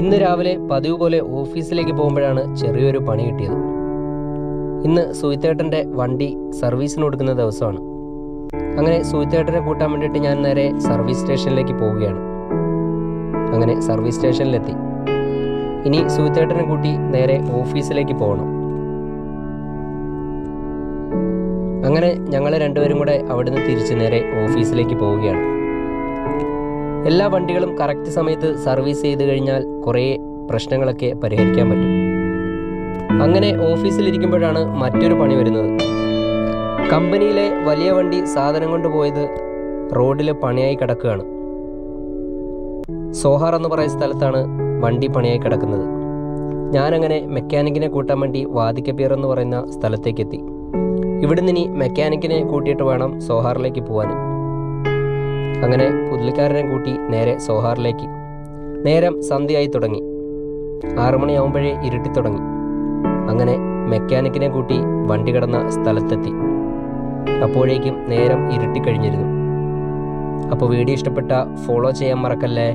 ഇന്ന് രാവിലെ പതിവ് പോലെ ഓഫീസിലേക്ക് പോകുമ്പോഴാണ് ചെറിയൊരു പണി കിട്ടിയത്. ഇന്ന് സുഹിത്തേട്ടൻ്റെ വണ്ടി സർവീസിന് കൊടുക്കുന്ന ദിവസമാണ്. അങ്ങനെ സുഹിത്തേട്ടനെ കൂട്ടാൻ വേണ്ടിയിട്ട് ഞാൻ നേരെ സർവീസ് സ്റ്റേഷനിലേക്ക് പോവുകയാണ്. അങ്ങനെ സർവീസ് സ്റ്റേഷനിലെത്തി. ഇനി സുഹിത്തേട്ടനെ കൂട്ടി നേരെ ഓഫീസിലേക്ക് പോകണം. അങ്ങനെ ഞങ്ങൾ രണ്ടുപേരും കൂടെ അവിടുന്ന് തിരിച്ച് നേരെ ഓഫീസിലേക്ക് പോവുകയാണ്. എല്ലാ വണ്ടികളും കറക്റ്റ് സമയത്ത് സർവീസ് ചെയ്ത് കഴിഞ്ഞാൽ കുറേ പ്രശ്നങ്ങളൊക്കെ പരിഹരിക്കാൻ പറ്റും. അങ്ങനെ ഓഫീസിലിരിക്കുമ്പോഴാണ് മറ്റൊരു പണി വരുന്നത്. കമ്പനിയിലെ വലിയ വണ്ടി സാധനം കൊണ്ടുപോയത് റോഡിൽ പണിയായി കിടക്കുകയാണ്. സോഹാർ എന്ന് പറയുന്ന സ്ഥലത്താണ് വണ്ടി പണിയായി കിടക്കുന്നത്. ഞാനങ്ങനെ മെക്കാനിക്കിനെ കൂട്ടാൻ വേണ്ടി വാദിക്കപ്പീർ എന്ന് പറയുന്ന സ്ഥലത്തേക്ക് എത്തി. ഇവിടുന്ന് ഇനി മെക്കാനിക്കിനെ കൂട്ടിയിട്ട് വേണം സോഹാറിലേക്ക് പോകാൻ. അങ്ങനെ പുതുലിക്കാരനെ കൂട്ടി നേരെ സോഹാറിലേക്ക്. നേരം സന്ധ്യയായി തുടങ്ങി. 6 മണിയാവുമ്പോഴേ ഇരുട്ടി തുടങ്ങി. അങ്ങനെ മെക്കാനിക്കിനെ കൂട്ടി വണ്ടി കിടന്ന സ്ഥലത്തെത്തി. അപ്പോഴേക്കും നേരം ഇരുട്ടിക്കഴിഞ്ഞിരുന്നു. അപ്പോൾ വീഡിയോ ഇഷ്ടപ്പെട്ട ഫോളോ ചെയ്യാൻ മറക്കല്ലേ.